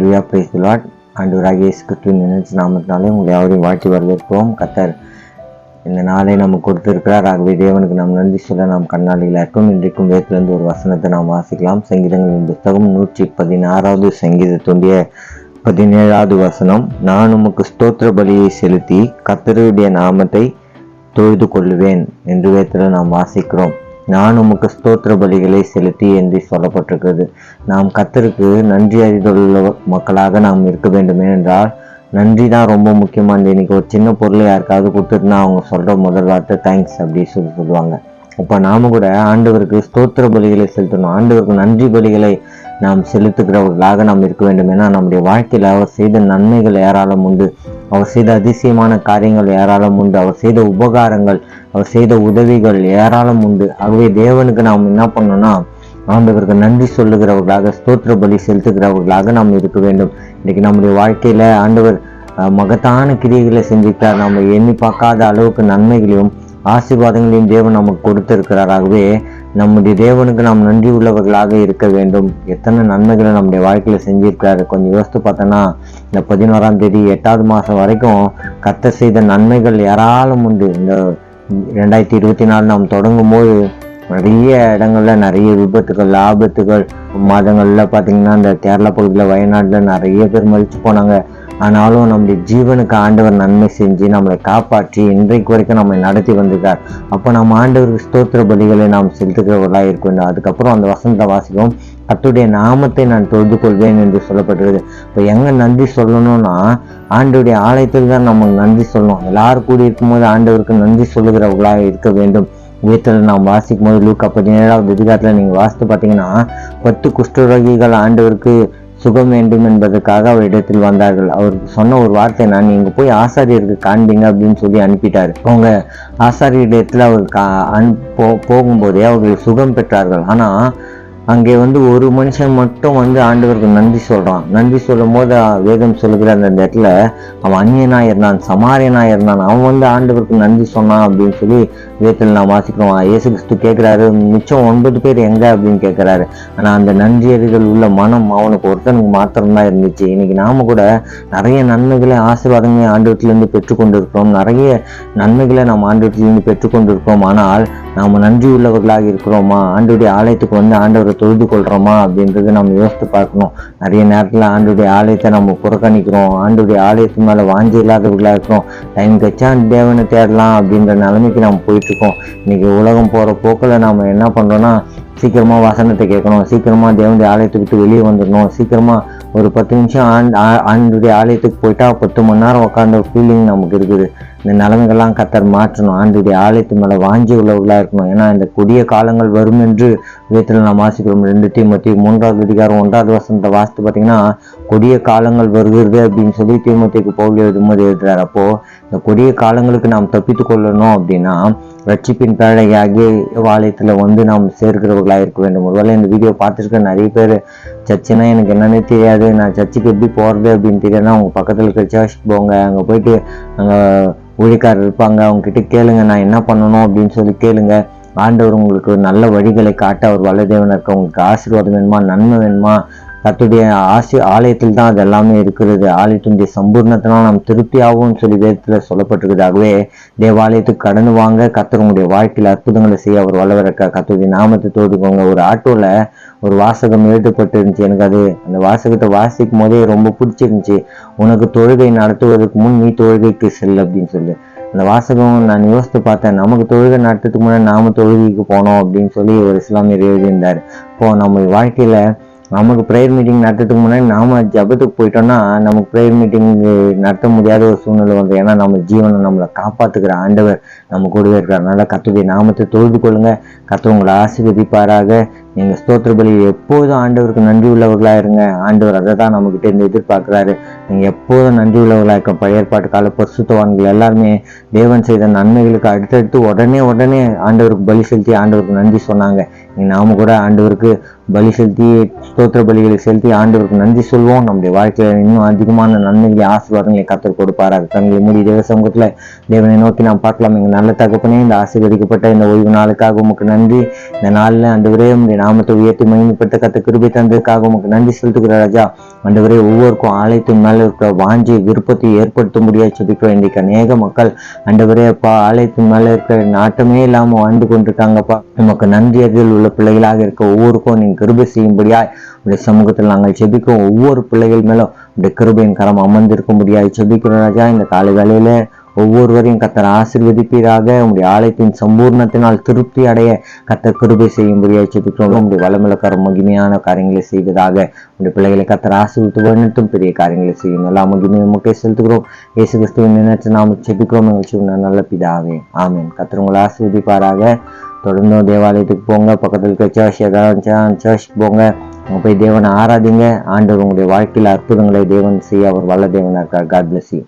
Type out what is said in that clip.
Hallelujah, praise the Lord. ஆண்டவராகிய இயேசு கிறிஸ்துவின் நினைச்ச நாமத்தினாலே உங்களை யாரையும் வாழ்த்தி வரவேற்கிறோம். கர்த்தர் இந்த நாளை நமக்கு கொடுத்திருக்கிறார். ஆகவே தேவனுக்கு நாம் நன்றி சொல்ல நாம் கண்ணாடியில் இருக்கும். இன்றைக்கும் வேதத்திலிருந்து ஒரு வசனத்தை நாம் வாசிக்கலாம். சங்கீதங்களின் புத்தகம் 116 சங்கீதத்துடைய 17 வசனம். நான் உமக்கு ஸ்தோத்திர பலியை செலுத்தி கர்த்தருடைய நாமத்தை தொழுது கொள்ளுவேன் என்று வேதத்தில் நாம் வாசிக்கிறோம். நான் உமக்கு ஸ்தோத்திர பலிகளை செலுத்தி என்று சொல்லப்பட்டிருக்கிறது. நாம் கர்த்தருக்கு நன்றி அறிந்துள்ள மக்களாக நாம் இருக்க வேண்டும். ஏனென்றால் நன்றி தான் ரொம்ப முக்கியமானது. இன்னைக்கு ஒரு சின்ன பொருளை யாருக்காவது கொடுத்துட்டுனா அவங்க சொல்ற முதல் வார்த்தை தேங்க்ஸ் அப்படி சொல்லுவாங்க. அப்போ நாம கூட ஆண்டவருக்கு ஸ்தோத்திர பலிகளை செலுத்தணும். ஆண்டவருக்கு நன்றி பலிகளை நாம் செலுத்துகிறவர்களாக நாம் இருக்க வேண்டும். ஏன்னா நம்முடைய வாழ்க்கையில் அவர் செய்த நன்மைகள் ஏராளம் உண்டு. அவர் செய்த அதிசயமான காரியங்கள் ஏராளம் உண்டு. அவர் செய்த உபகாரங்கள், அவர் செய்த உதவிகள் ஏராளம் உண்டு. ஆகவே தேவனுக்கு நாம் என்ன பண்ணோம்னா ஆண்டவருக்கு நன்றி சொல்லுகிறவர்களாக, ஸ்தோத்திர பலி செலுத்துகிறவர்களாக நாம் இருக்க வேண்டும். இன்னைக்கு நம்முடைய வாழ்க்கையில ஆண்டவர் மகத்தான கிரியைகளை செஞ்சுக்கிறார். நம்ம எண்ணி பார்க்காத அளவுக்கு நன்மைகளையும் ஆசீர்வாதங்களையும் தேவன் நமக்கு கொடுத்திருக்கிறார். ஆகவே நம்முடைய தேவனுக்கு நாம் நன்றி உள்ளவர்களாக இருக்க வேண்டும். எத்தனை நன்மைகளை நம்முடைய வாழ்க்கையில செஞ்சிருக்கிறாரு. கொஞ்சம் யோசித்து பார்த்தோன்னா இந்த 11ஆம் தேதி 8வது மாதம் வரைக்கும் கர்த்தர் செய்த நன்மைகள் ஏராளம் உண்டு. இந்த 2024 நாம் தொடங்கும் போது நிறைய இடங்கள்ல நிறைய விபத்துகள், ஆபத்துகள், மாதங்கள்ல பார்த்தீங்கன்னா இந்த கேரளா பகுதியில், வயநாட்டில் நிறைய பேர் மறிச்சு போனாங்க. ஆனாலும் நம்முடைய ஜீவனுக்கு ஆண்டவர் நன்மை செஞ்சு நம்மளை காப்பாற்றி இன்றைக்கு வரைக்கும் நம்மை நடத்தி வந்திருக்கார். அப்போ நம்ம ஆண்டவருக்கு ஸ்தோத்திர பலிகளை நாம் செலுத்துகிறவர்களாக இருக்க வேண்டும். அதுக்கப்புறம் அந்த வசனத்தை வாசிக்கும், கர்த்தருடைய நாமத்தை நான் தொழுது கொள்வேன் என்று சொல்லப்பட்டிருக்கு. இப்போ எங்க நன்றி சொல்லணும்னா ஆண்டவருடைய ஆலயத்தில் தான் நம்ம நன்றி சொல்லணும். எல்லாரும் கூடி இருக்கும்போது ஆண்டவருக்கு நன்றி சொல்லுகிறவர்களாக இருக்க வேண்டும். வீட்டில் நாம் வாசிக்கும் போது லூக்கா 17வது அதிகாரத்தில் நீங்கள் வாசித்து பார்த்தீங்கன்னா 10 குஷ்டரோகிகள் ஆண்டவருக்கு சுகம் வேண்டும் என்பதற்காக அவர் இடத்தில் வந்தார்கள். அவருக்கு சொன்ன ஒரு வார்த்தை, நான் நீங்க போய் ஆசாரியருக்கு காண்பீங்க அப்படின்னு சொல்லி அனுப்பிட்டாரு. அவங்க ஆசாரிய இடத்துல அவர் போகும்போதே அவர்கள் சுகம் பெற்றார்கள். ஆனா அங்கே ஒரு மனுஷன் மட்டும் ஆண்டவருக்கு நன்றி சொல்றான். நன்றி சொல்லும் போது வேதம் சொல்லுகிற அந்த இடத்துல அவன் அந்நியனா இருந்தான், சமாரியனா இருந்தான். அவன் ஆண்டவருக்கு நன்றி சொன்னான் அப்படின்னு சொல்லி வேதத்தில் நான் வாசிக்கிறோம். இயேசு கிறிஸ்து கேட்கிறாரு, மிச்சம் 9 பேர் எங்க அப்படின்னு கேட்கிறாரு. ஆனா அந்த நன்றியறிதல் உள்ள மனம் அவனுக்கு ஒருத்தனுக்கு மாத்திரம்தான் இருந்துச்சு. இன்னைக்கு நாம கூட நிறைய நன்மைகளை, ஆசீர்வாதங்களை ஆண்டவத்திலிருந்து பெற்றுக்கொண்டிருக்கிறோம். நிறைய நன்மைகளை நாம் ஆண்டவத்திலிருந்து பெற்றுக்கொண்டிருக்கிறோம். ஆனால் நாம நன்றி உள்ளவர்களாக இருக்கிறோமா? ஆண்டவருடைய ஆலயத்துக்கு ஆண்டவரை தொழுது கொள்றோமா அப்படின்றது நம்ம யோசித்து பார்க்கணும். நிறைய நேரத்துல ஆண்டவருடைய ஆலயத்தை நம்ம புறக்கணிக்கிறோம். ஆண்டவருடைய ஆலயத்து மேல வாஞ்சி இல்லாதவர்களா இருக்கிறோம். டைம் கச்சா தேவனை தேடலாம் அப்படின்ற நிலைமைக்கு நம்ம போயிட்டு இருக்கோம். இன்னைக்கு உலகம் போற போக்கில் நாம என்ன பண்றோம்னா சீக்கிரமா வசனத்தை கேட்கணும், சீக்கிரமா தேவனுடைய ஆலயத்துக்கு விட்டு வெளியே வந்துடணும், சீக்கிரமா ஒரு 10 நிமிஷம் ஆண்டுடைய ஆலயத்துக்கு போயிட்டா 10 மணி நேரம் உட்கார்ந்த ஃபீலிங் நமக்கு இருக்குது. இந்த நிலைமைகள்லாம் கர்த்தர் மாற்றணும். ஆண்டுடைய ஆலயத்து மேல வாஞ்சி உள்ளவர்களா இருக்கணும். ஏன்னா இந்த கொடிய காலங்கள் வரும் என்று வேதத்தில் நாம் வாசிக்கிறோம். 2 தீமோத்தேயு 3வது அதிகாரம் 1வது வசனத்தை வாசித்து பார்த்தீங்கன்னா கொடிய காலங்கள் வருகிறது அப்படின்னு சொல்லி தீமோத்தேயுக்கு பவுல் எழுதும்போது எழுதுறாரு. அப்போ இந்த கொடிய காலங்களுக்கு நாம் தப்பித்து கொள்ளணும் அப்படின்னா ரட்சிப்பின் பேழையாகிய ஆலயத்துல நாம் சேர்க்கிறவர்களாக இருக்க வேண்டும். ஒருவேளை இந்த வீடியோ பார்த்துருக்க நிறைய பேர் சர்ச்சுனா எனக்கு என்னன்னே தெரியாது, நான் சர்ச்சுக்கு எப்படி போறது அப்படின்னு தெரியாதுன்னா அவங்க பக்கத்துல இருக்க சர்ச்சுக்கு போங்க. அங்க போயிட்டு அங்க ஊழியக்காரர் இருப்பாங்க, அவங்க கிட்ட கேளுங்க, நான் என்ன பண்ணணும் அப்படின்னு சொல்லி கேளுங்க. ஆண்டவர் உங்களுக்கு நல்ல வழிகளை காட்ட அவர் வல்லதேவனா இருக்க. உங்களுக்கு ஆசீர்வாதம் வேணுமா, நன்மை வேணுமா, கர்த்தருடைய ஆலயத்தில் தான் அது எல்லாமே இருக்கிறது. ஆலயத்தினுடைய சம்பூர்ணத்தினால் நாம் திருப்தியாகவும் சொல்லி வேதத்துல சொல்லப்பட்டிருக்குது. ஆகவே தேவாலயத்துக்கு கடந்து வாங்க, கர்த்தர் உங்களுடைய வாழ்க்கையில அற்புதங்களை செய்ய அவர் வல்லவர் இருக்கா. கர்த்தருடைய நாமத்தை தோதுக்கோங்க. ஒரு ஆட்டோல ஒரு வாசகம் எழுதப்பட்டு இருந்துச்சு. எனக்கு அந்த வாசகத்தை வாசிக்கும் போதே ரொம்ப பிடிச்சிருந்துச்சு. உனக்கு தொழுகை நடத்துவதற்கு முன் நீ தொழுகைக்கு செல் அப்படின்னு சொல்லி அந்த வாசகம் நான் யோசித்து பார்த்தேன். நமக்கு தொழுகை நடத்துறதுக்கு முன்னாடி நாம தொழுகைக்கு போனோம் அப்படின்னு சொல்லி ஒரு இஸ்லாமியர் எழுதியிருந்தார். இப்போ நம்ம வாழ்க்கையில நமக்கு ப்ரேயர் மீட்டிங் நடத்துறதுக்கு முன்னாடி நாம ஜபத்துக்கு போயிட்டோம்னா நமக்கு ப்ரேயர் மீட்டிங் நடத்த முடியாத ஒரு சூழ்நிலை வந்து. ஏன்னா நம்ம ஜீவனை நம்மளை காப்பாத்துக்கிற ஆண்டவர் நம்ம கூடவே இருக்கார். அதனால கர்த்தருடைய நாமத்தை தொழுது கொள்ளுங்க. கர்த்தர் உங்களை ஆசீர்வதிப்பாராக. நீங்க ஸ்தோத்திர பலி எப்போதும் ஆண்டவருக்கு நன்றி உள்ளவர்களா இருங்க. ஆண்டவர் அதை தான் நம்ம கிட்ட இருந்து எதிர்பார்க்கிறாரு. நீங்க எப்போதும் நன்றி உள்ளவர்களா இருக்க. பழைய ஏற்பாட்டு கால பரிசுத்தவான்கள் எல்லாருமே தேவன் செய்த நன்மைகளுக்கு அடுத்தடுத்து உடனே ஆண்டவருக்கு பலி செலுத்தி ஆண்டவருக்கு நன்றி சொன்னாங்க. நாம கூட ஆண்டவருக்கு பலி செலுத்தி ஸ்தோத்திர பலிகளை செலுத்தி ஆண்டவருக்கு நன்றி சொல்வோம். நம்முடைய வாழ்க்கையில இன்னும் அதிகமான நன்மைகளை, ஆசீர்வாதங்களை கர்த்தர் கொடுப்பாராக. தங்களை மூடி தேவ சமூகத்துல தேவனை நோக்கி நாம் பார்க்கலாம். எங்க நல்ல தகப்பனே, இந்த ஆசீர்வதிக்கப்பட்ட இந்த ஓய்வு நாளுக்காக உமக்கு நன்றி. இந்த நாள்ல ஆண்டவரே உம்முடைய நாமத்தை உயர்த்தி மகிமைப்பட்ட கத்த கிருபை தந்ததுக்காக உமக்கு நன்றி செலுத்துகிற ராஜா. ஆண்டவரே, ஒவ்வொருக்கும் ஆலயத்தின் மேல இருக்கிற வாஞ்சி விருப்பத்தை ஏற்படுத்த முடியாது சொல்லிக்கிறோம். இன்றைக்கு அநேக மக்கள் ஆண்டவரே அப்பா ஆலயத்தின் மேல இருக்கிற நாட்டமே இல்லாம வாழ்ந்து கொண்டிருக்காங்கப்பா. நமக்கு நன்றி அறிதல் உள்ள பிள்ளைகளாக இருக்க ஒவ்வொருக்கும் நீங்க கிருபை செய்யும்படியாய் உடைய சமூகத்தில் நாங்கள் செபிக்கிறோம். ஒவ்வொரு பிள்ளைகள் மேலும் உடைய கிருபையின் கரம் அமர்ந்திருக்க முடியாது செபிக்கிறோம் ராஜா. இந்த காலை வேளையில ஒவ்வொருவரையும் கத்தர் ஆசீர்வதிப்பீராக. உங்களுடைய ஆலயத்தின் சம்பூர்ணத்தினால் திருப்தி அடைய கத்தர் கிருபை செய்யும்படியாக செபிக்கிறோம். உங்களுடைய வளமிழக்காரம் மகிமையான காரியங்களை செய்வதாக உங்களுடைய பிள்ளைகளை கத்தர் ஆசீர்வதித்து வழிநடத்தும் பெரிய காரியங்களை செய்யும். எல்லா மகிமையும் முக்கிய செலுத்துகிறோம். இயேசு கிறிஸ்துவின் நினைச்சு நாம செபிக்கிறோம். எங்கள் நல்ல பிதாவே, ஆமேன். கத்தர் உங்களை ஆசீர்வதிப்பாராக. தொடர்ந்தும் தேவாலயத்துக்கு போங்க, பக்கத்தில் இருக்க சர்ச் ஏதாவது சர்ச் போங்க, அங்கே போய் தேவனை ஆராதிங்க. ஆண்டவர் உங்களுடைய வாழ்க்கையில் அற்புதங்களை தேவன் செய்ய அவர் வல்ல தேவனாக இருக்கார். God bless you.